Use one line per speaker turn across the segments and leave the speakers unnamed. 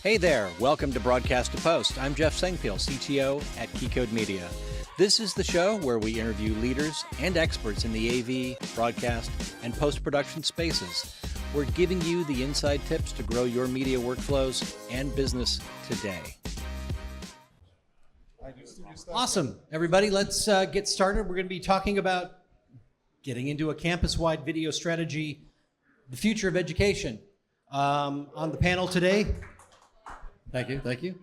Hey there, welcome to Broadcast to Post. I'm Jeff Sengpiehl, CTO at Keycode Media. This is the show where we interview leaders and experts in the AV, broadcast, and post-production spaces. We're giving you the inside tips to grow your media workflows and business today. Awesome. Everybody, let's get started. We're going to be talking about getting into a campus-wide video strategy, the future of education. On the panel today, thank you.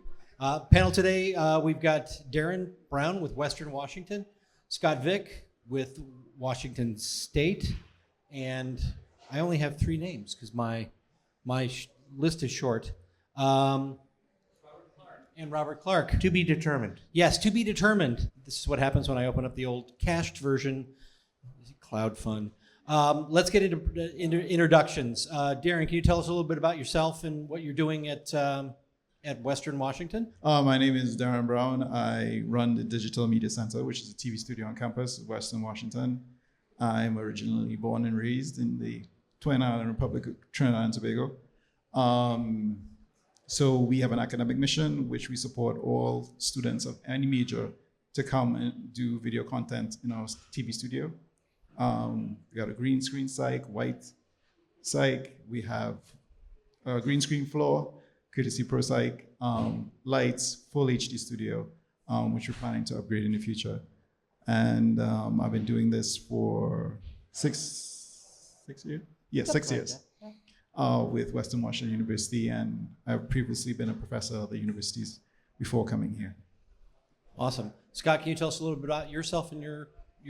Panel today, we've got Deran Browne with Western Washington, Scott Vick with Washington State, and I only have three names because my list is short. And Robert Clark.
To be determined.
Yes, to be determined. This is what happens when I open up the old cached version. Cloud fun. Let's get into introductions. Deran, can you tell us a little bit about yourself and what you're doing at Western Washington?
My name is Deran Browne. I run the Digital Media Center, which is a TV studio on campus at Western Washington. I'm originally born and raised in the Twin Island Republic of Trinidad and Tobago. So we have an academic mission, which we support all students of any major to come and do video content in our TV studio. We got a green screen psych, white psych. We have a green screen floor, courtesy Pro Psych, lights, full HD studio, which we're planning to upgrade in the future. And I've been doing this for six years? Yeah, 6 years. With Western Washington University, and I've previously been a professor at the universities before coming here.
Awesome. Scott, can you tell us a little bit about yourself and your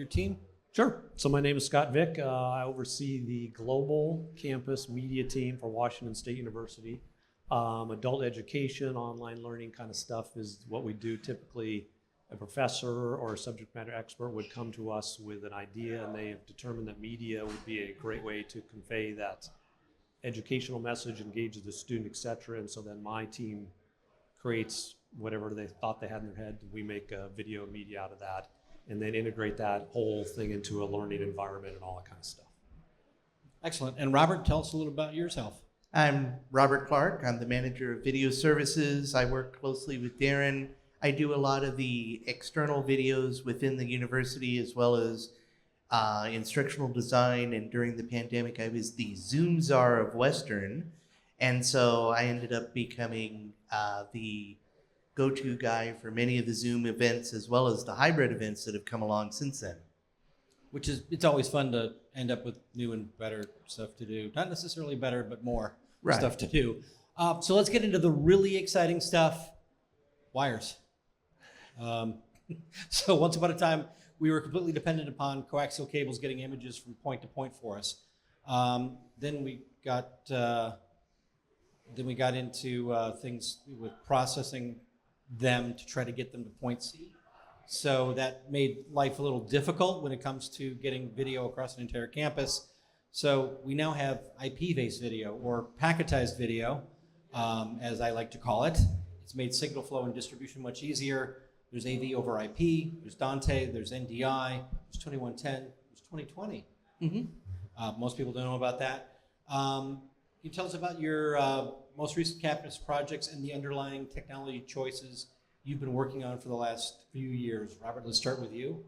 team?
Sure. So my name is Scott Vick. I oversee the global campus media team for Washington State University. Adult education, online learning kind of stuff is what we do. Typically, a professor or a subject matter expert would come to us with an idea, and they have determined that media would be a great way to convey that educational message, engage the student, et cetera. And so then my team creates whatever they thought they had in their head. We make a video media out of that, and then integrate that whole thing into a learning environment and all that kind of stuff.
Excellent. And Robert, tell us a little about yourself.
I'm Robert Clark. I'm the manager of video services. I work closely with Deran. I do a lot of the external videos within the university as well as instructional design. And during the pandemic, I was the Zoom czar of Western. And so I ended up becoming the go-to guy for many of the Zoom events as well as the hybrid events that have come along since then.
It's always fun to end up with new and better stuff to do. Not necessarily better, but more stuff to do. So let's get into the really exciting stuff, wires. So once upon a time, we were completely dependent upon coaxial cables getting images from point to point for us. Then we got into things with processing them to try to get them to point C. So that made life a little difficult when it comes to getting video across an entire campus. So we now have IP-based video, or packetized video, as I like to call it. It's made signal flow and distribution much easier. There's AV over IP, there's Dante, there's NDI, there's 2110, there's 2020. Mm-hmm. Most people don't know about that. Can you tell us about your most recent campus projects and the underlying technology choices you've been working on for the last few years? Robert, let's start with you.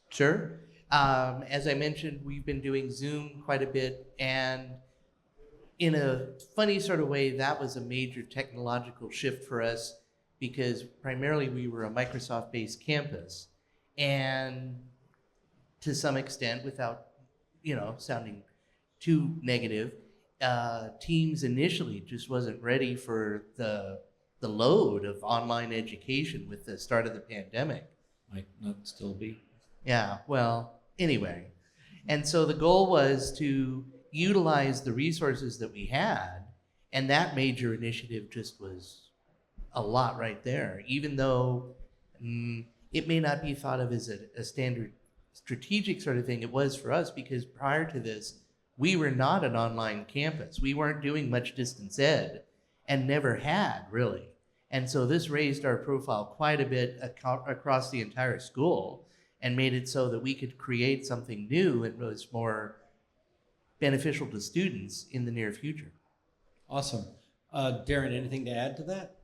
Sure. As I mentioned, we've been doing Zoom quite a bit, and in a funny sort of way, that was a major technological shift for us because primarily we were a Microsoft-based campus, and to some extent, without sounding too negative, Teams initially just wasn't ready for the load of online education with the start of the pandemic.
Might not still be.
Yeah, well, anyway. And so the goal was to utilize the resources that we had, and that major initiative just was a lot right there, even though it may not be thought of as a standard strategic sort of thing. It was for us because prior to this, we were not an online campus. We weren't doing much distance ed and never had, really. And so this raised our profile quite a bit across the entire school and made it so that we could create something new and was more beneficial to students in the near future.
Awesome. Darren, anything to add to that?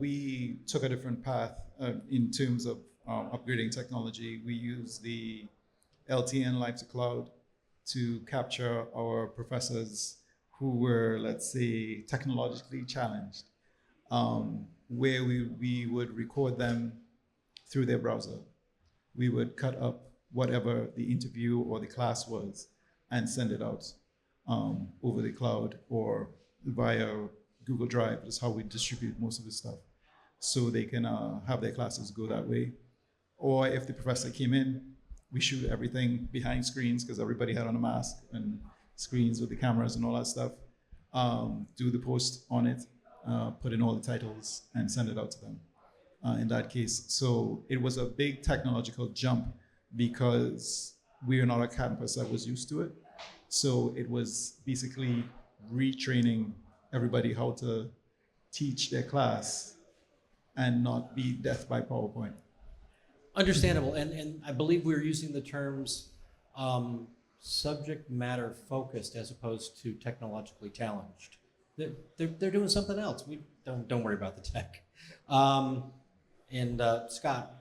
We took a different path in terms of upgrading technology. We use the LTN Live to Cloud to capture our professors who were, let's say, technologically challenged, where we would record them through their browser. We would cut up whatever the interview or the class was and send it out over the cloud or via Google Drive. That's how we distribute most of the stuff. So they can have their classes go that way. Or if the professor came in, we shoot everything behind screens because everybody had on a mask and screens with the cameras and all that stuff. Do the post on it, put in all the titles and send it out to them in that case. So it was a big technological jump because we are not a campus that was used to it. So it was basically retraining everybody how to teach their class and not be death by PowerPoint.
Understandable, and I believe we were using the terms subject matter focused as opposed to technologically challenged. They're doing something else. We don't worry about the tech. And Scott,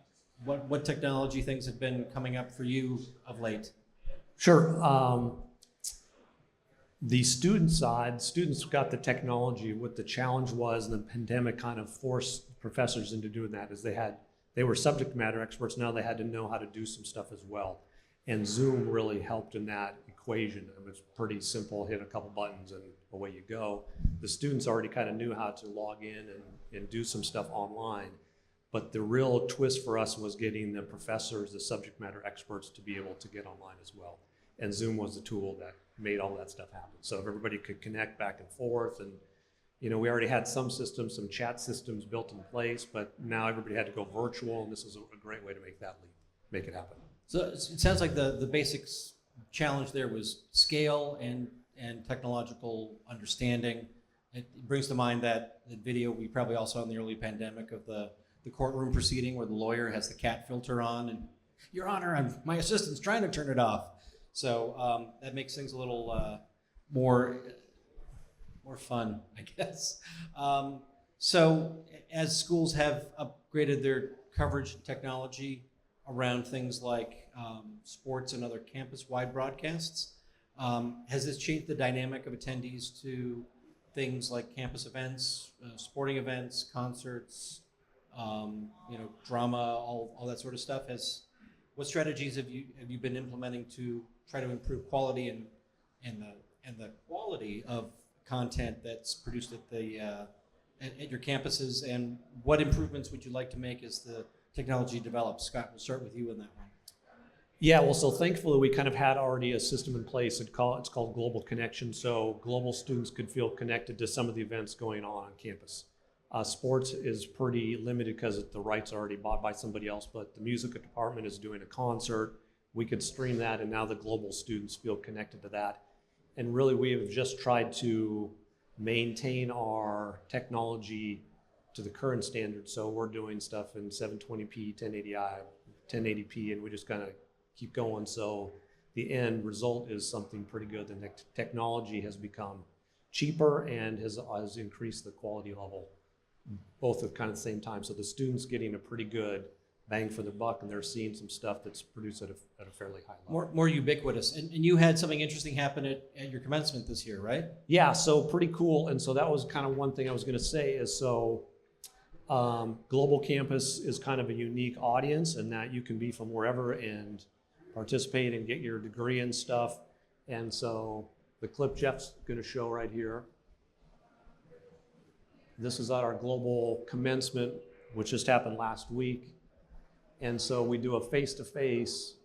what technology things have been coming up for you of late?
Sure. The student side, students got the technology. What the challenge was, and the pandemic kind of forced professors into doing that, is they were subject matter experts. Now they had to know how to do some stuff as well. And Zoom really helped in that equation. It was pretty simple, hit a couple buttons and away you go. The students already kind of knew how to log in and do some stuff online. But the real twist for us was getting the professors, the subject matter experts, to be able to get online as well. And Zoom was the tool that made all that stuff happen. So everybody could connect back and forth. And we already had some systems, some chat systems built in place, but now everybody had to go virtual, and this is a great way to make that leap, make it happen.
So it sounds like the basics challenge there was scale and technological understanding. It brings to mind that video we probably all saw in the early pandemic of the courtroom proceeding where the lawyer has the cat filter on and, Your Honor, my assistant's trying to turn it off. So that makes things a little more fun, I guess. So as schools have upgraded their coverage and technology around things like sports and other campus-wide broadcasts, has this changed the dynamic of attendees to things like campus events, sporting events, concerts, drama, all that sort of stuff? What strategies have you been implementing to try to improve quality and the quality of content that's produced at your campuses, and what improvements would you like to make as the technology develops? Scott, we'll start with you on that one.
Yeah, well, so thankfully we kind of had already a system in place. It's called Global Connection, so global students could feel connected to some of the events going on campus. Sports is pretty limited because the rights are already bought by somebody else, but the music department is doing a concert. We could stream that, and now the global students feel connected to that. And really, we have just tried to maintain our technology to the current standard. So we're doing stuff in 720p, 1080i, 1080p, and we just kind of keep going. So the end result is something pretty good. The technology has become cheaper and has increased the quality level, both at kind of the same time. So the students getting a pretty good bang for the buck, and they're seeing some stuff that's produced at a fairly high level.
More ubiquitous. And you had something interesting happen at your commencement this year, right?
Yeah, so pretty cool. And so that was kind of one thing I was going to say is Global Campus is kind of a unique audience in that you can be from wherever and participate and get your degree and stuff. And so the clip Jeff's going to show right here, this is at our global commencement, which just happened last week. And so we do a face-to-face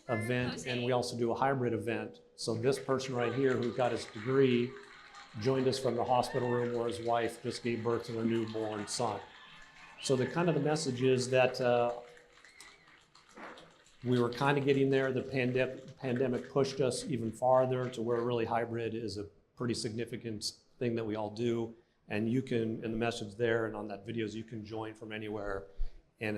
event, and we also do a hybrid event. So this person right here who got his degree joined us from the hospital room where his wife just gave birth to their newborn son. So the message is that we were kind of getting there. The pandemic pushed us even farther to where really hybrid is a pretty significant thing that we all do. And you can, in the message there and on that videos, you can join from anywhere. And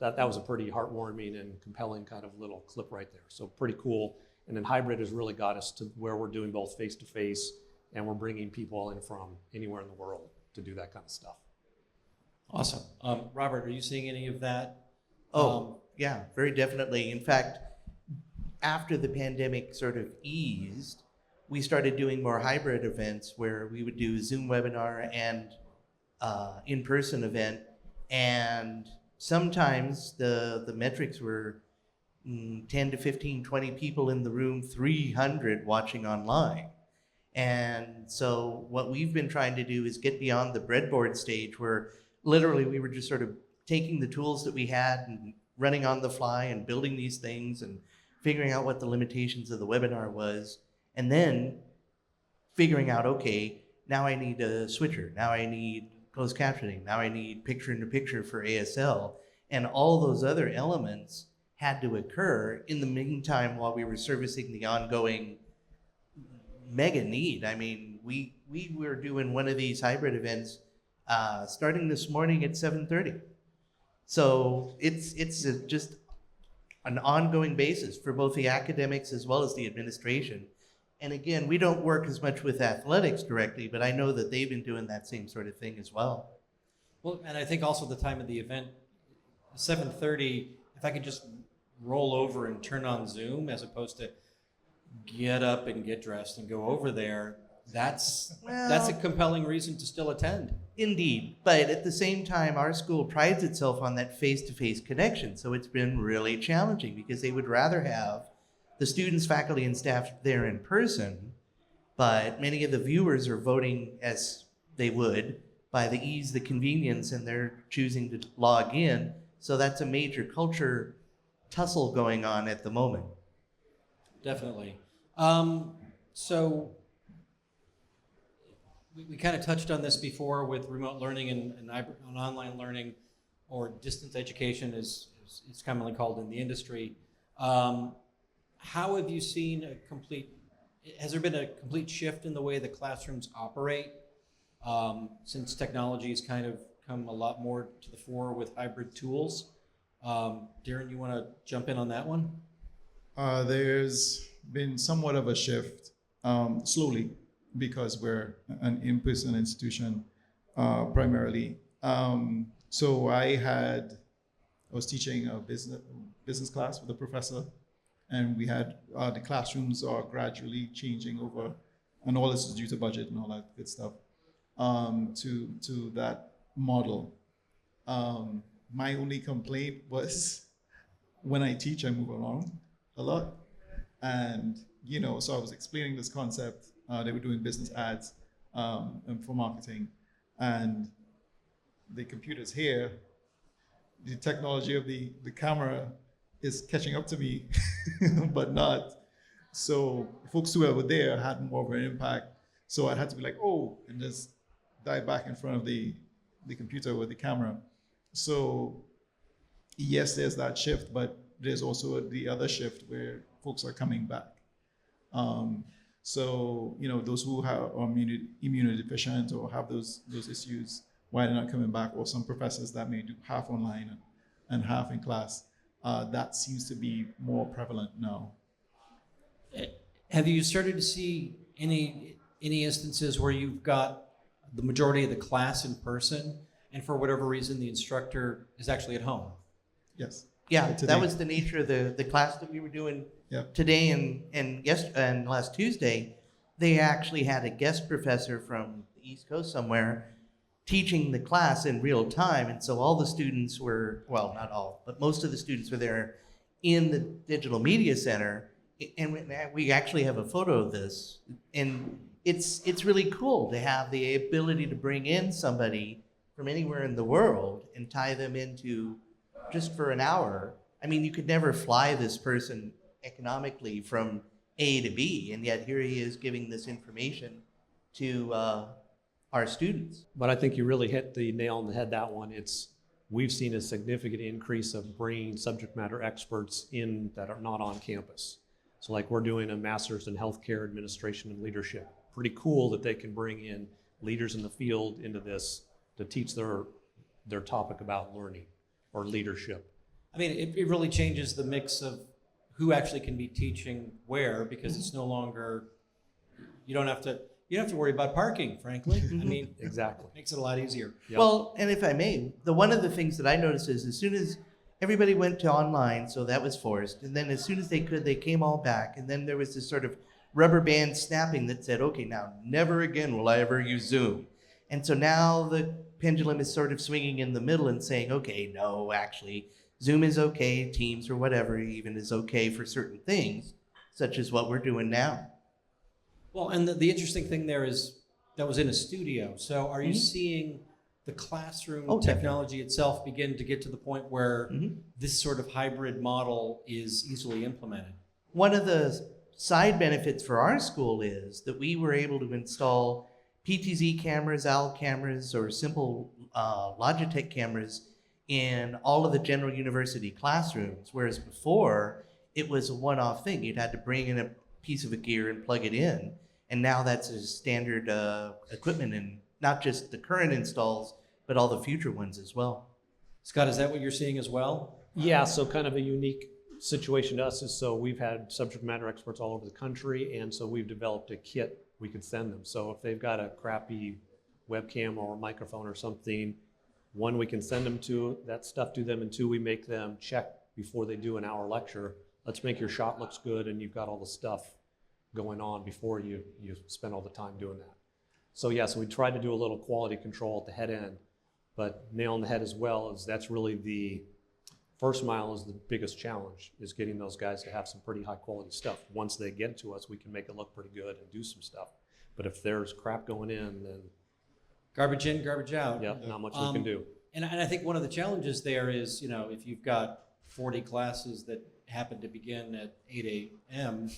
that was a pretty heartwarming and compelling kind of little clip right there. So pretty cool. And then hybrid has really got us to where we're doing both face-to-face and we're bringing people in from anywhere in the world to do that kind of stuff.
Awesome. Robert, are you seeing any of that?
Oh, yeah, very definitely. In fact, after the pandemic sort of eased, we started doing more hybrid events where we would do Zoom webinar and in-person event. And sometimes the metrics were 10 to 15, 20 people in the room, 300 watching online. And so what we've been trying to do is get beyond the breadboard stage where literally we were just sort of taking the tools that we had and running on the fly and building these things and figuring out what the limitations of the webinar was, and then figuring out, okay, now I need a switcher, now I need closed captioning, now I need picture-in-picture for ASL, and all those other elements had to occur in the meantime while we were servicing the ongoing mega need. I mean, we were doing one of these hybrid events starting this morning at 7:30. So it's just an ongoing basis for both the academics as well as the administration. And again, we don't work as much with athletics directly, but I know that they've been doing that same sort of thing as well.
Well, and I think also the time of the event, 7:30, if I could just roll over and turn on Zoom as opposed to get up and get dressed and go over there, that's a compelling reason to still attend.
Indeed, but at the same time, our school prides itself on that face-to-face connection, so it's been really challenging because they would rather have the students, faculty, and staff there in person, but many of the viewers are voting as they would by the ease, the convenience, and they're choosing to log in, so that's a major culture tussle going on at the moment.
Definitely. So we kind of touched on this before with remote learning and online learning, or distance education as it's commonly called in the industry. How have you seen has there been a complete shift in the way the classrooms operate since technology has kind of come a lot more to the fore with hybrid tools? Deran, you want to jump in on that one?
There's been somewhat of a shift, slowly, because we're an in-person institution primarily. So I was teaching a business class with a professor, and we had the classrooms are gradually changing over, and all this is due to budget and all that good stuff, to that model. My only complaint was when I teach, I move around a lot. And, so I was explaining this concept. They were doing business ads for marketing. And the computer's here. The technology of the camera is catching up to me, but not. So folks who were there had more of an impact. So I had to be like, oh, and just dive back in front of the computer with the camera. So yes, there's that shift, but there's also the other shift where folks are coming back. So, those who are immunodeficient or have those issues, why they're not coming back, or some professors that may do half online and half in class, that seems to be more prevalent now.
Have you started to see any instances where you've got the majority of the class in person, and for whatever reason the instructor is actually at home?
Yes.
Yeah,
Today.
that was the nature of the class that we were doing today and last Tuesday. They actually had a guest professor from the East Coast somewhere teaching the class in real time. And so all the students were, well, not all, but most of the students were there in the Digital Media Center. And we actually have a photo of this. And it's really cool to have the ability to bring in somebody from anywhere in the world and tie them into just for an hour. I mean, you could never fly this person economically from A to B, and yet here he is giving this information to our students.
But I think you really hit the nail on the head, that one. We've seen a significant increase of bringing subject matter experts in that are not on campus. So like we're doing a master's in healthcare administration and leadership. Pretty cool that they can bring in leaders in the field into this to teach their topic about learning or leadership.
I mean, it really changes the mix of who actually can be teaching where, because it's no longer, you don't have to, you don't have to worry about parking, frankly. I mean,
Exactly.
makes it a lot easier.
Yep.
Well, and if I may, one of the things that I noticed is as soon as everybody went to online, so that was forced, and then as soon as they could, they came all back, and then there was this sort of rubber band snapping that said, okay, now never again will I ever use Zoom. And so now the pendulum is sort of swinging in the middle and saying, okay, no, actually, Zoom is okay, Teams or whatever even is okay for certain things, such as what we're doing now.
Well, and the interesting thing there is that was in a studio. So are you
Mhm.
seeing the classroom
Oh, definitely.
technology itself begin to get to the point where
Mhm.
this sort of hybrid model is easily implemented?
One of the side benefits for our school is that we were able to install PTZ cameras, OWL cameras, or simple Logitech cameras in all of the general university classrooms, whereas before it was a one-off thing. You'd had to bring in a piece of gear and plug it in, and now that's a standard equipment in not just the current installs, but all the future ones as well.
Scott, is that what you're seeing as well?
Yeah, so kind of a unique situation to us is so we've had subject matter experts all over the country, and so we've developed a kit we can send them. So if they've got a crappy webcam or a microphone or something, one, we can send them to that stuff to them, and two, we make them check before they do an hour lecture. Let's make your shot looks good and you've got all the stuff going on before you spend all the time doing that. So yeah, so we tried to do a little quality control at the head end, but nail on the head as well is that's really the first mile is the biggest challenge, is getting those guys to have some pretty high quality stuff. Once they get to us, we can make it look pretty good and do some stuff. But if there's crap going in, then
Garbage in, garbage out.
yep, not much we can do.
And I think one of the challenges there is, you know, if you've got 40 classes that happen to begin at 8 a.m.,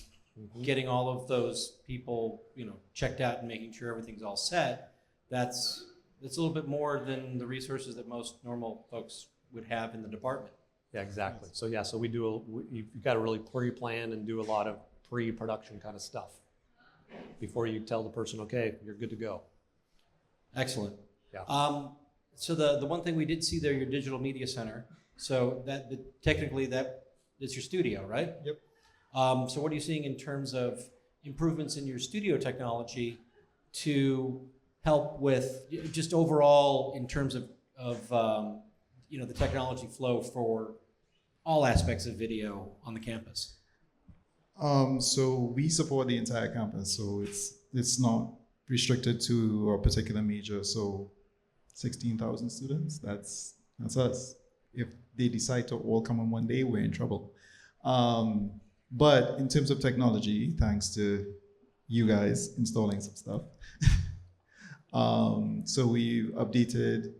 getting all of those people, you know, checked out and making sure everything's all set, that's a little bit more than the resources that most normal folks would have in the department.
Yeah, exactly. So yeah, so you've got to really pre-plan and do a lot of pre-production kind of stuff before you tell the person, okay, you're good to go.
Excellent.
Yeah.
So the one thing we did see there, your digital media center. So technically it's your studio, right?
Yep.
So what are you seeing in terms of improvements in your studio technology to help with just overall in terms of you know, the technology flow for all aspects of video on the campus?
So we support the entire campus, so it's not restricted to a particular major. So 16,000 students, that's us. If they decide to all come on one day, we're in trouble. But in terms of technology, thanks to you guys installing some stuff, so we've updated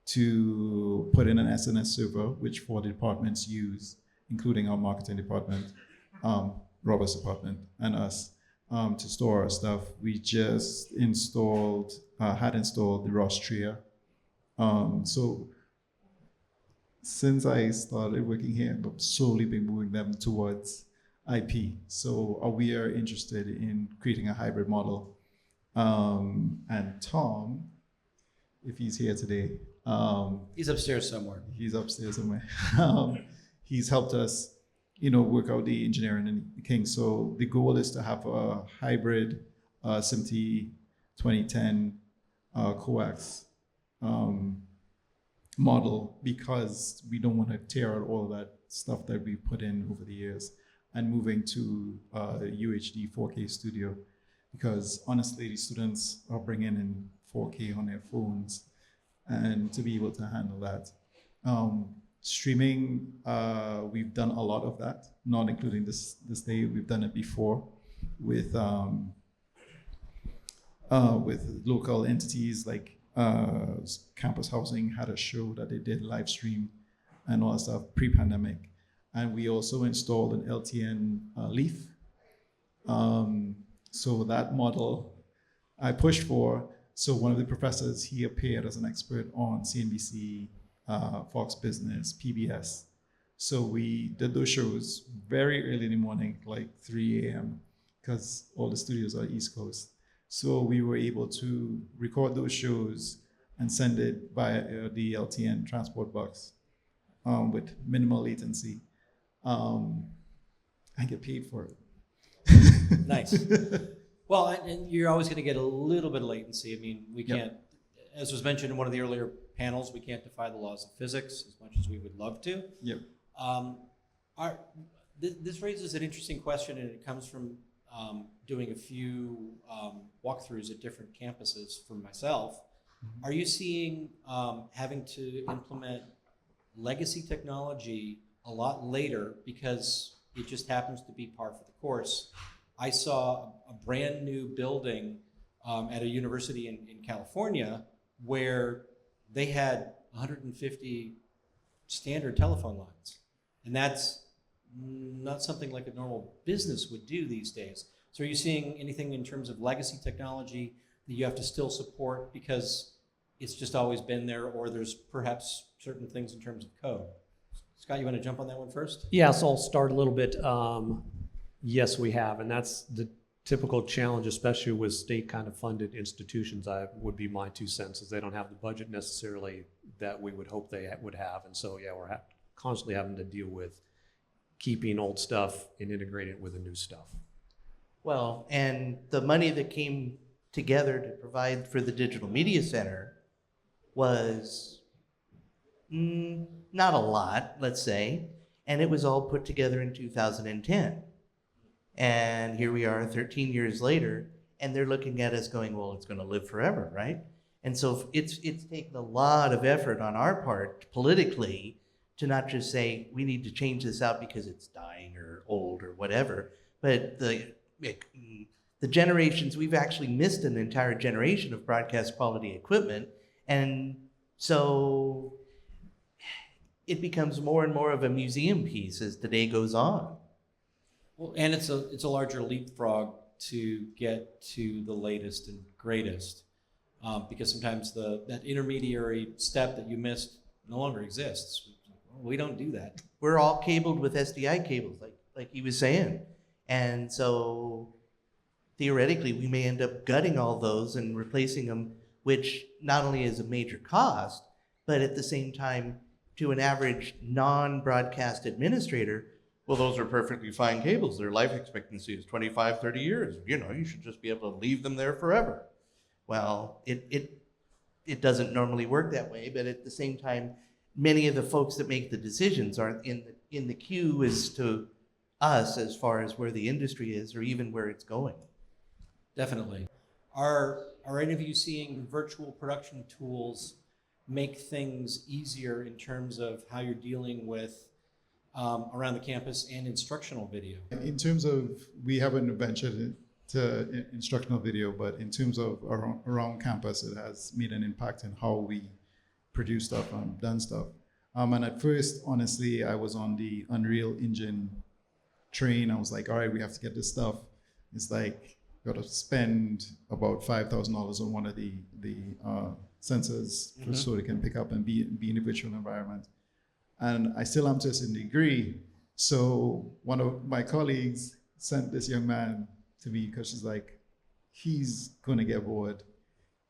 to put in an SNS server, which 4 departments use, including our marketing department, Robert's department, and us, to store our stuff. We just had installed the rostria. So since I started working here, I've slowly been moving them towards IP. So we are interested in creating a hybrid model. And Tom, if he's here today,
He's upstairs somewhere.
he's upstairs somewhere. He's helped us, work out the engineering and the kinks. So the goal is to have a hybrid SMPTE 2010 coax model, because we don't want to tear out all that stuff that we put in over the years, and moving to UHD 4K studio, because honestly, the students are bringing in 4K on their phones, and to be able to handle that. Streaming, we've done a lot of that, not including this day. We've done it before with local entities like Campus Housing had a show that they did live stream and all that stuff pre-pandemic. And we also installed an LTN Leaf. So that model I pushed for. So one of the professors, he appeared as an expert on CNBC, Fox Business, PBS. So we did those shows very early in the morning, like 3 a.m., because all the studios are East Coast. So we were able to record those shows and send it by the LTN transport box with minimal latency. I get paid for it.
Nice. Well, and you're always going to get a little bit of latency. I mean, we
Yep.
can't, as was mentioned in one of the earlier panels, we can't defy the laws of physics as much as we would love to.
Yep.
Our, this raises an interesting question, and it comes from doing a few walkthroughs at different campuses for myself. Are you seeing having to implement legacy technology a lot later because it just happens to be par for the course? I saw a brand new building at a university in California where they had 150 standard telephone lines. And that's not something like a normal business would do these days. So are you seeing anything in terms of legacy technology that you have to still support because it's just always been there, or there's perhaps certain things in terms of code? Scott, you want to jump on that one first?
Yeah, so I'll start a little bit. Yes, we have, and that's the typical challenge, especially with state kind of funded institutions. Would be my 2 cents, is they don't have the budget necessarily that we would hope they would have, and so yeah, we're constantly having to deal with keeping old stuff and integrating it with the new stuff.
Well, and the money that came together to provide for the Digital Media Center was not a lot, let's say, and it was all put together in 2010. And here we are 13 years later, and they're looking at us going, well, it's going to live forever, right? And so it's taken a lot of effort on our part politically to not just say we need to change this out because it's dying or old or whatever, but the generations, we've actually missed an entire generation of broadcast quality equipment. And so it becomes more and more of a museum piece as the day goes on.
Well, and it's a larger leapfrog to get to the latest and greatest, because sometimes that intermediary step that you missed no longer exists. We don't do that.
We're all cabled with SDI cables, like he was saying. And so theoretically, we may end up gutting all those and replacing them, which not only is a major cost, but at the same time, to an average non-broadcast administrator, well, those are perfectly fine cables. Their life expectancy is 25, 30 years. You know, you should just be able to leave them there forever. Well, it doesn't normally work that way, but at the same time, many of the folks that make the decisions aren't in the queue as to us as far as where the industry is or even where it's going.
Definitely. Are any of you seeing virtual production tools make things easier in terms of how you're dealing with around the campus and instructional video?
In terms of, we haven't ventured to instructional video, but in terms of around campus, it has made an impact in how we produce stuff and done stuff. And at first, honestly, I was on the Unreal Engine train. I was like, all right, we have to get this stuff. It's like, got to spend about $5,000 on one of the sensors so they can pick up and be in a virtual environment. And I still am to a certain degree. So one of my colleagues sent this young man to me because she's like, he's going to get bored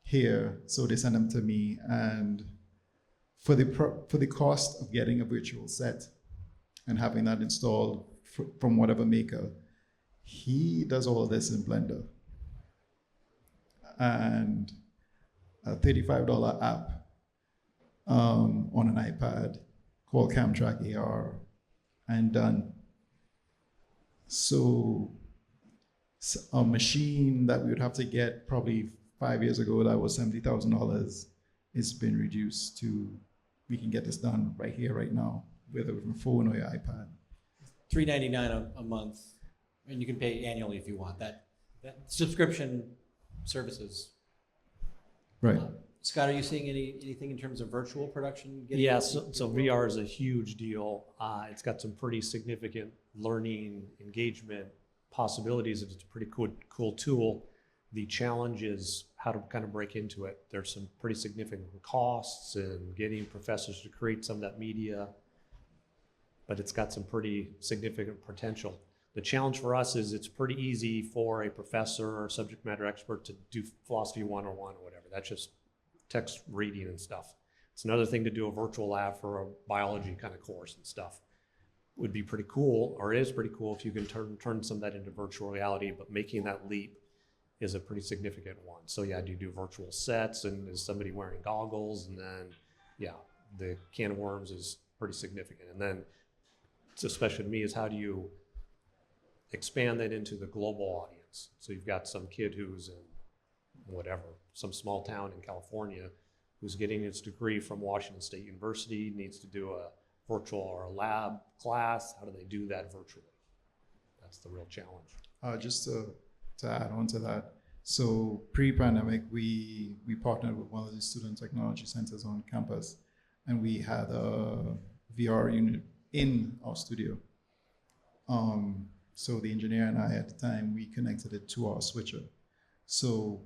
here. So they sent him to me. And for the cost of getting a virtual set and having that installed from whatever maker, he does all of this in Blender. And a $35 app on an iPad called CamTrack AR, and done. So a machine that we would have to get probably 5 years ago that was $70,000, it's been reduced to, we can get this done right here, right now, whether with your phone or your iPad.
$3.99 a month, and you can pay annually if you want. That subscription services.
Right.
Scott, are you seeing anything in terms of virtual production?
Yeah, so VR is a huge deal. It's got some pretty significant learning engagement possibilities. It's a pretty cool tool. The challenge is how to kind of break into it. There's some pretty significant costs in getting professors to create some of that media, but it's got some pretty significant potential. The challenge for us is it's pretty easy for a professor or subject matter expert to do philosophy 101 or whatever. That's just text reading and stuff. It's another thing to do a virtual lab for a biology kind of course and stuff. Would be pretty cool, or it is pretty cool if you can turn some of that into virtual reality, but making that leap is a pretty significant one. So yeah, do you do virtual sets, and is somebody wearing goggles? And then, yeah, the can of worms is pretty significant. And then, it's especially to me, is how do you expand that into the global audience? So you've got some kid who's in whatever, some small town in California, who's getting his degree from Washington State University, needs to do a virtual or a lab class. How do they do that virtually? That's the real challenge.
Just to add on to that, so pre-pandemic, we partnered with one of the student technology centers on campus, and we had a VR unit in our studio. So the engineer and I at the time, we connected it to our switcher. So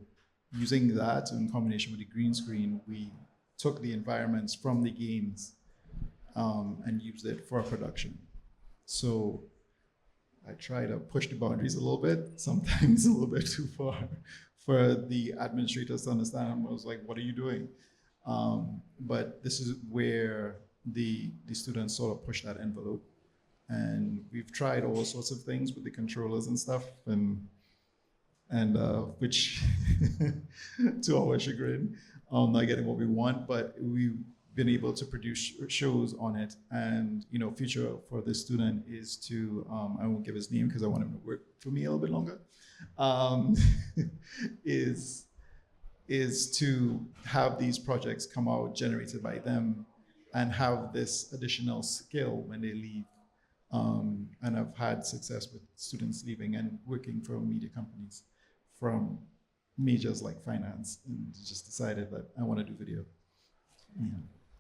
using that in combination with the green screen, we took the environments from the games and used it for production. So I try to push the boundaries a little bit, sometimes a little bit too far for the administrators to understand. I was like, what are you doing? But this is where the students sort of push that envelope. And we've tried all sorts of things with the controllers and stuff, and which to our chagrin, not getting what we want, but we've been able to produce shows on it. And future for this student is to, I won't give his name because I want him to work for me a little bit longer, is to have these projects come out generated by them and have this additional skill when they leave. And I've had success with students leaving and working for media companies from majors like finance, and just decided that I want to do video. Yeah.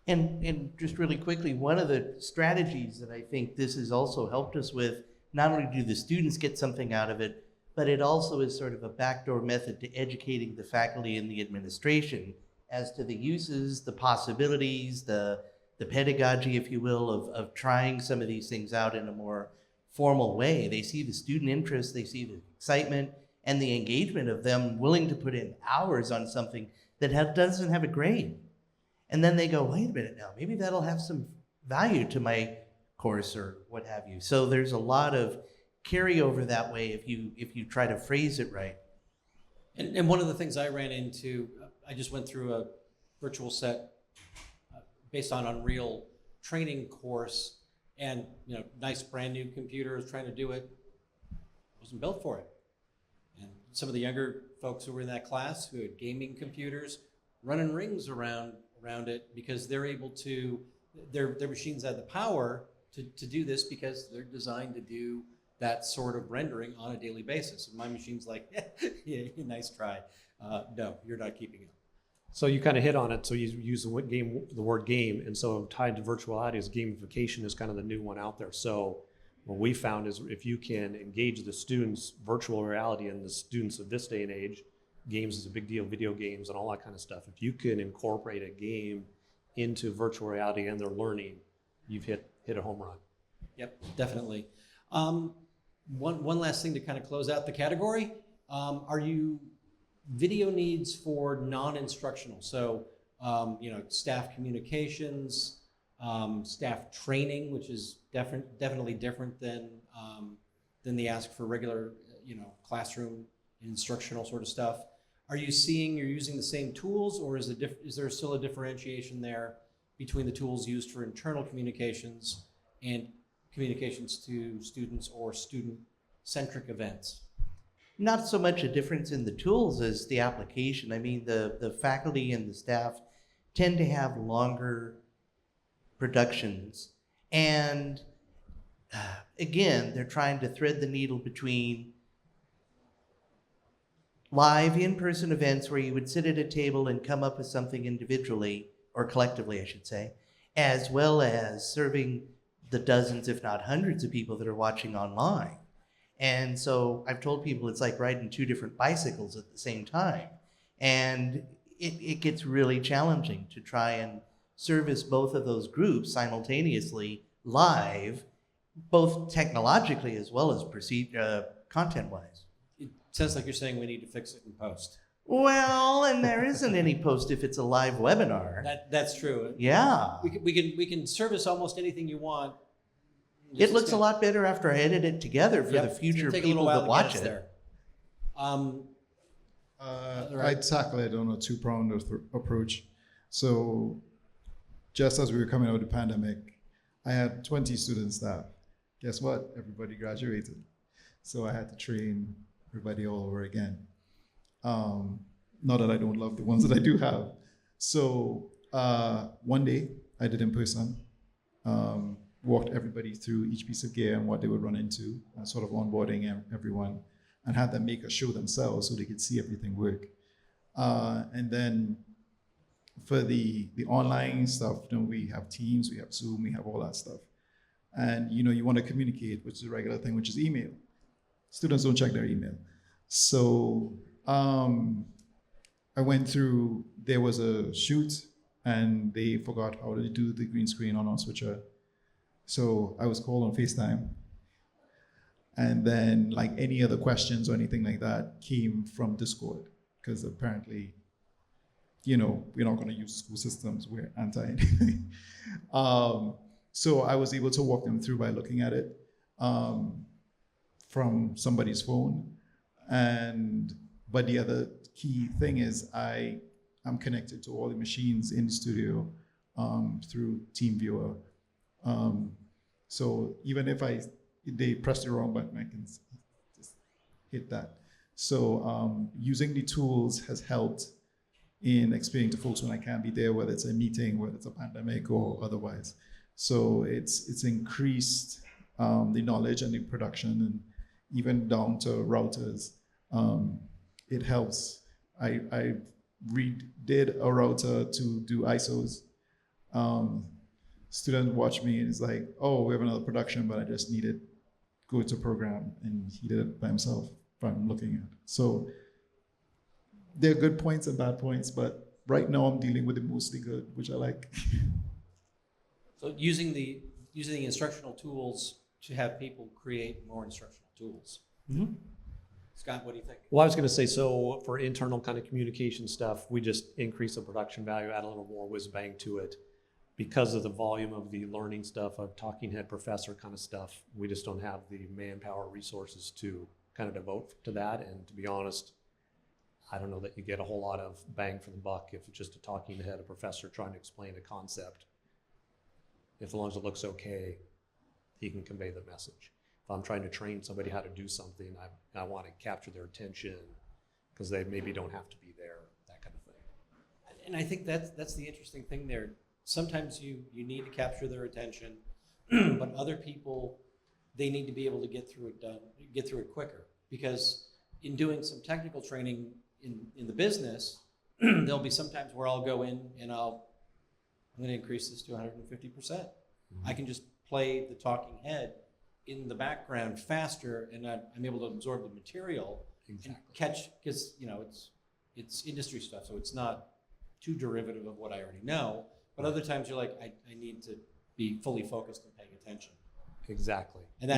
And just really quickly, one of the strategies that I think this has also helped us with, not only do the students get something out of it, but it also is sort of a backdoor method to educating the faculty and the administration as to the uses, the possibilities, the pedagogy, if you will, of trying some of these things out in a more formal way. They see the student interest, they see the excitement and the engagement of them willing to put in hours on something that doesn't have a grade. And then they go, wait a minute now, maybe that'll have some value to my course or what have you. So there's a lot of carryover that way if you try to phrase it right.
And one of the things I ran into, I just went through a virtual set based on Unreal training course, and nice brand new computers, trying to do it, wasn't built for it. And some of the younger folks who were in that class who had gaming computers running rings around it because they're able to, their machines have the power to do this because they're designed to do that sort of rendering on a daily basis. And my machine's like, yeah, nice try. No, you're not keeping up.
So you kind of hit on it. So you use the word game, and so tied to virtuality is gamification is kind of the new one out there. So what we found is if you can engage the students, virtual reality, and the students of this day and age, games is a big deal, video games and all that kind of stuff. If you can incorporate a game into virtual reality and their learning, you've hit a home run.
Yep, definitely. One last thing to kind of close out the category. Are you video needs for non-instructional? So, staff communications, staff training, which is definitely different than the ask for regular, classroom instructional sort of stuff. Are you seeing you're using the same tools, or is there still a differentiation there between the tools used for internal communications and communications to students or student-centric events?
Not so much a difference in the tools as the application. I mean, the faculty and the staff tend to have longer productions. And again, they're trying to thread the needle between live in-person events where you would sit at a table and come up with something individually, or collectively, I should say, as well as serving the dozens, if not hundreds of people that are watching online. And so I've told people it's like riding two different bicycles at the same time. And it gets really challenging to try and service both of those groups simultaneously live, both technologically as well as content-wise.
It sounds like you're saying we need to fix it in post.
Well, and there isn't any post if it's a live webinar.
That's true.
Yeah.
We can service almost anything you want.
It looks a lot better after I edit it together for the future people that watch it.
There.
I tackle it on a two-pronged approach. So just as we were coming out of the pandemic, I had 20 student staff. Guess what? Everybody graduated. So I had to train everybody all over again. Not that I don't love the ones that I do have. So one day I did in person, walked everybody through each piece of gear and what they would run into, and sort of onboarding everyone, and had them make a show themselves so they could see everything work. And then for the online stuff, we have Teams, we have Zoom, we have all that stuff. And you want to communicate, which is a regular thing, which is email. Students don't check their email. So I went through, there was a shoot and they forgot how to do the green screen on switcher. So I was called on FaceTime. And then like any other questions or anything like that came from Discord, because apparently, we're not going to use school systems. We're anti anything. So I was able to walk them through by looking at it from somebody's phone. But the other key thing is I'm connected to all the machines in the studio through TeamViewer. So even if they press the wrong button, I can just hit that. So using the tools has helped in explaining to folks when I can't be there, whether it's a meeting, whether it's a pandemic or otherwise. So it's increased the knowledge and the production, and even down to routers. It helps. I redid a router to do ISOs. Student watched me and is like, oh, we have another production, but I just needed go to program, and he did it by himself from looking at it. So there are good points and bad points, but right now I'm dealing with the mostly good, which I like.
So using the instructional tools to have people create more instructional tools.
Mm-hmm.
Scott, what do you think?
Well, I was going to say, so for internal kind of communication stuff, we just increase the production value, add a little more whiz bang to it. Because of the volume of the learning stuff, of talking head professor kind of stuff, we just don't have the manpower resources to kind of devote to that. And to be honest, I don't know that you get a whole lot of bang for the buck if it's just a talking head, a professor trying to explain a concept. If as long as it looks okay, he can convey the message. If I'm trying to train somebody how to do something, I want to capture their attention because they maybe don't have to be there, that kind of thing.
And I think that's the interesting thing there. Sometimes you need to capture their attention, but other people, they need to be able to get through it quicker. Because in doing some technical training in the business, there'll be some times where I'll go in and I'm going to increase this to 150%. Mm-hmm. I can just play the talking head in the background faster, and I'm able to absorb the material and catch, because it's industry stuff, so it's not too derivative of what I already know. But other times you're like, I need to be fully focused and paying attention.
Exactly.
And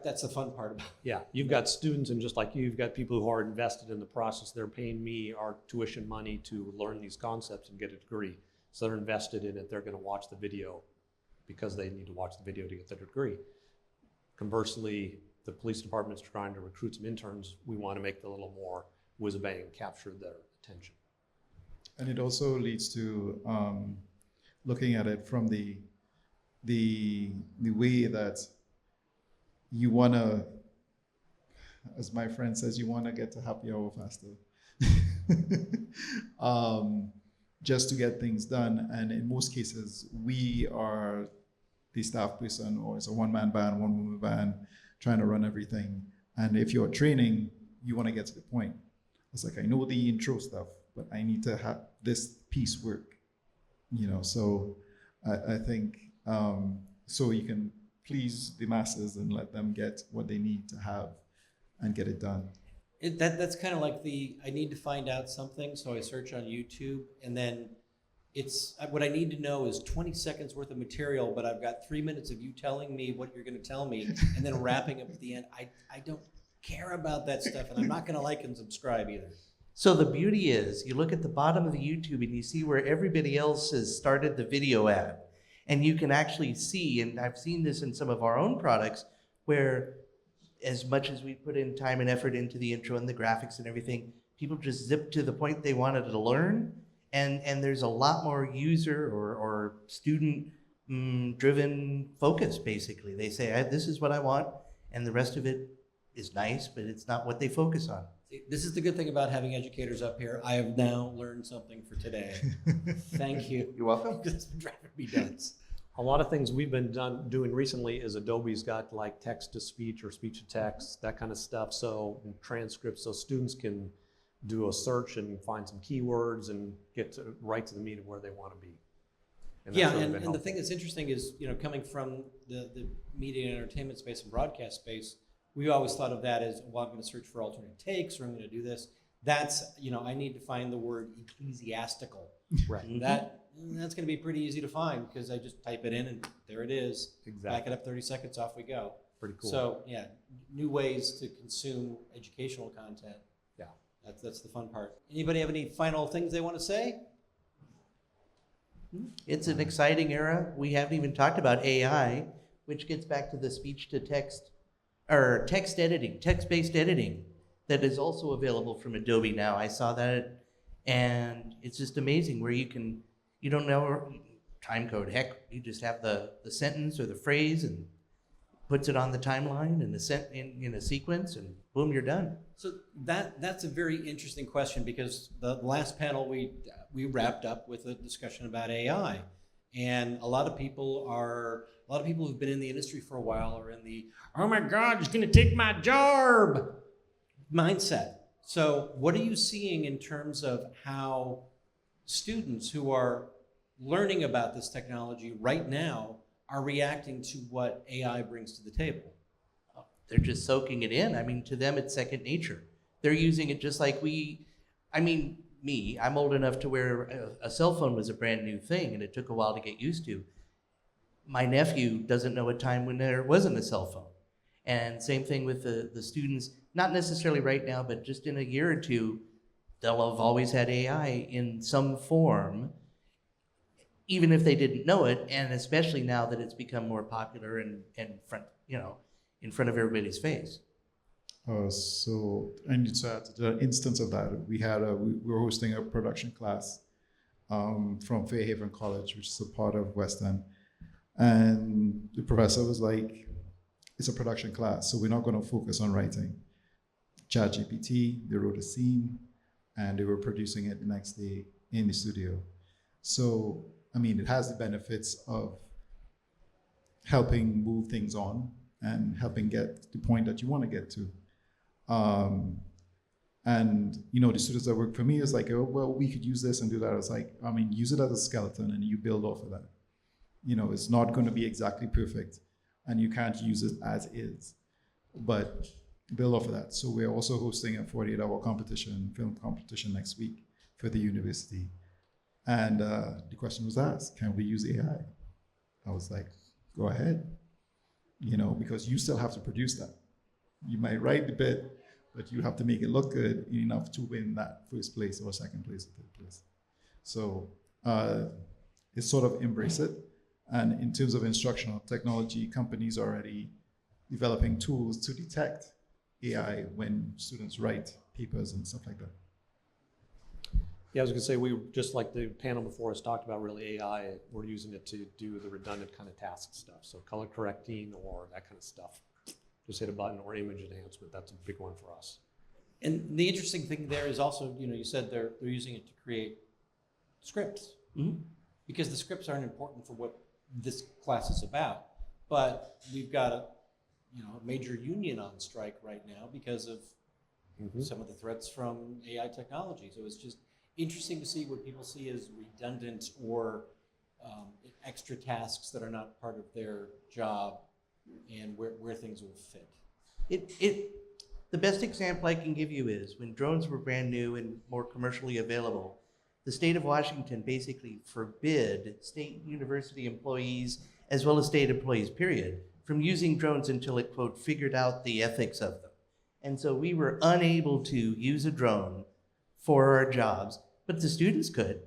that's the fun part about it.
Yeah, you've got students, and just like you've got people who are invested in the process. They're paying me our tuition money to learn these concepts and get a degree. So they're invested in it. They're going to watch the video because they need to watch the video to get their degree. Conversely, the police department's trying to recruit some interns. We want to make it a little more whiz-bang, capture their attention.
And it also leads to looking at it from the way that you want to, as my friend says, you want to get to happy hour faster. Just to get things done. And in most cases, we are the staff person, or it's a one-man band, one-woman band, trying to run everything. And if you're training, you want to get to the point. It's like, I know the intro stuff, but I need to have this piece work. So I think so you can please the masses and let them get what they need to have and get it done.
That's kind of like I need to find out something, so I search on YouTube, and then it's what I need to know is 20 seconds worth of material, but I've got 3 minutes of you telling me what you're going to tell me, and then wrapping up at the end. I don't care about that stuff, and I'm not going to like and subscribe either.
So the beauty is, you look at the bottom of the YouTube and you see where everybody else has started the video at. And you can actually see, and I've seen this in some of our own products, where as much as we put in time and effort into the intro and the graphics and everything, people just zipped to the point they wanted to learn. And there's a lot more user or student driven focus, basically. They say, this is what I want, and the rest of it is nice, but it's not what they focus on.
This is the good thing about having educators up here. I have now learned something for today. Thank you.
You're welcome.
It's been driving me nuts.
A lot of things we've been doing recently is Adobe's got like text to speech or speech to text, that kind of stuff. So transcripts, so students can do a search and find some keywords and get right to the meat of where they want to be. And that's
Yeah,
really
and
been
the
helpful.
thing that's interesting is, coming from the media and entertainment space and broadcast space, we always thought of that as, well, I'm going to search for alternate takes, or I'm going to do this. That's, I need to find the word ecclesiastical.
Right.
That's going to be pretty easy to find because I just type it in and there it is.
Exactly.
Back it up 30 seconds, off we go.
Pretty cool.
So yeah, new ways to consume educational content.
Yeah.
That's the fun part. Anybody have any final things they want to say?
It's an exciting era. We haven't even talked about AI, which gets back to the speech to text or text editing, text-based editing that is also available from Adobe now. I saw that, and it's just amazing where you don't know time code. Heck, you just have the sentence or the phrase and puts it on the timeline and in a sequence, and boom, you're done.
So that's a very interesting question because the last panel we wrapped up with a discussion about AI, and a lot of people who've been in the industry for a while are in the, oh my God, it's going to take my job mindset. So what are you seeing in terms of how students who are learning about this technology right now are reacting to what AI brings to the table?
They're just soaking it in. I mean, to them, it's second nature. They're using it just like I'm old enough to where a cell phone was a brand new thing, and it took a while to get used to. My nephew doesn't know a time when there wasn't a cell phone. And same thing with the students, not necessarily right now, but just in a year or two, they'll have always had AI in some form, even if they didn't know it, and especially now that it's become more popular and in front of everybody's face.
So I need to add to the instance of that. We were hosting a production class from Fairhaven College, which is a part of West End. And the professor was like, it's a production class, so we're not going to focus on writing. ChatGPT, they wrote a scene, and they were producing it the next day in the studio. So, it has the benefits of helping move things on and helping get the point that you want to get to. The students that work for me is like, oh, well, we could use this and do that. I was like, use it as a skeleton and you build off of that. It's not going to be exactly perfect and you can't use it as is, but build off of that. So we're also hosting a 48-hour film competition next week for the university. And the question was asked, can we use AI? I was like, go ahead, because you still have to produce that. You might write the bit, but you have to make it look good enough to win that first place or second place or third place. So it's sort of embrace it. And in terms of instructional technology, companies are already developing tools to detect AI when students write papers and stuff like that.
Yeah, I was going to say, we just like the panel before us talked about really AI, we're using it to do the redundant kind of task stuff. So color correcting or that kind of stuff. Just hit a button, or image enhancement. That's a big one for us.
And the interesting thing there is also, you said they're using it to create scripts.
Mm-hmm.
Because the scripts aren't important for what this class is about. But we've got a major union on strike right now because of some of the threats from AI technology. So it's just interesting to see what people see as redundant or extra tasks that are not part of their job and where things will fit.
The best example I can give you is when drones were brand new and more commercially available, the state of Washington basically forbid state university employees, as well as state employees, period, from using drones until it, quote, figured out the ethics of them. And so we were unable to use a drone for our jobs, but the students could.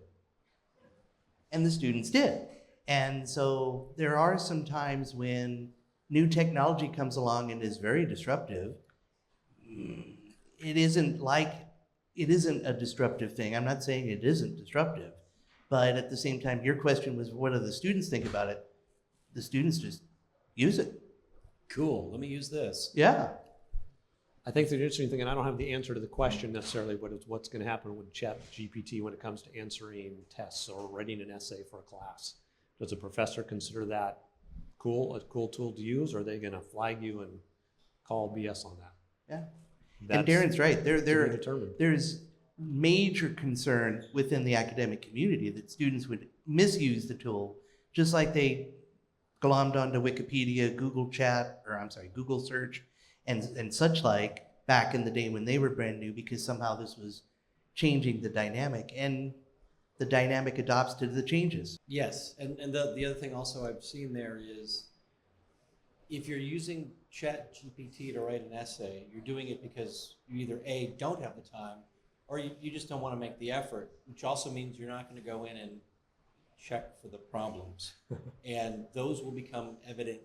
And the students did. And so there are some times when new technology comes along and is very disruptive. It isn't like it isn't a disruptive thing. I'm not saying it isn't disruptive, but at the same time, your question was, what do the students think about it? The students just use it.
Cool. Let me use this.
Yeah.
I think the interesting thing, and I don't have the answer to the question necessarily, but it's what's going to happen with ChatGPT when it comes to answering tests or writing an essay for a class. Does a professor consider that a cool tool to use, or are they going to flag you and call BS on that?
Yeah.
That's
And Darren's right.
to be
There,
determined.
there's major concern within the academic community that students would misuse the tool, just like they glommed onto Wikipedia, Google search, and such like back in the day when they were brand new, because somehow this was changing the dynamic, and the dynamic adopts to the changes.
Yes, and the other thing also I've seen there is if you're using ChatGPT to write an essay, you're doing it because you either A, don't have the time, or you just don't want to make the effort, which also means you're not going to go in and check for the problems. And those will become evident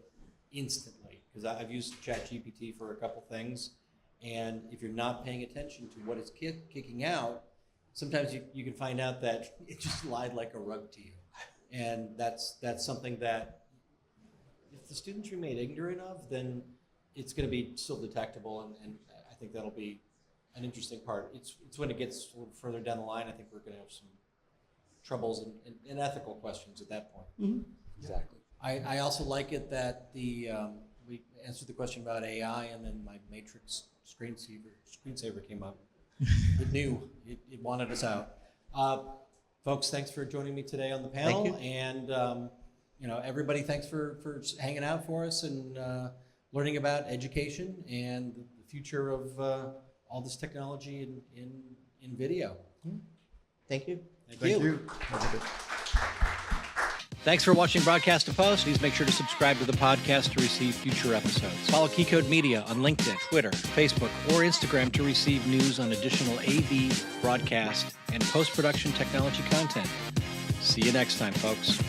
instantly, because I've used ChatGPT for a couple things, and if you're not paying attention to what it's kicking out, sometimes you can find out that it just lied like a rug to you. And that's something that if the students remain ignorant of, then it's going to be still detectable, and I think that'll be an interesting part. It's when it gets a little further down the line, I think we're going to have some troubles and ethical questions at that point.
Mm-hmm.
Exactly.
I also like it that we answered the question about AI, and then my Matrix screensaver came up. It knew. It wanted us out. Folks, thanks for joining me today on the panel.
Thank you.
And everybody, thanks for hanging out for us and learning about education and the future of all this technology in video.
Thank you.
Thank you. Have a good day.
Thanks for watching Broadcast to Post. Please make sure to subscribe to the podcast to receive future episodes. Follow Keycode Media on LinkedIn, Twitter, Facebook, or Instagram to receive news on additional AV, broadcast, and post-production technology content. See you next time, folks.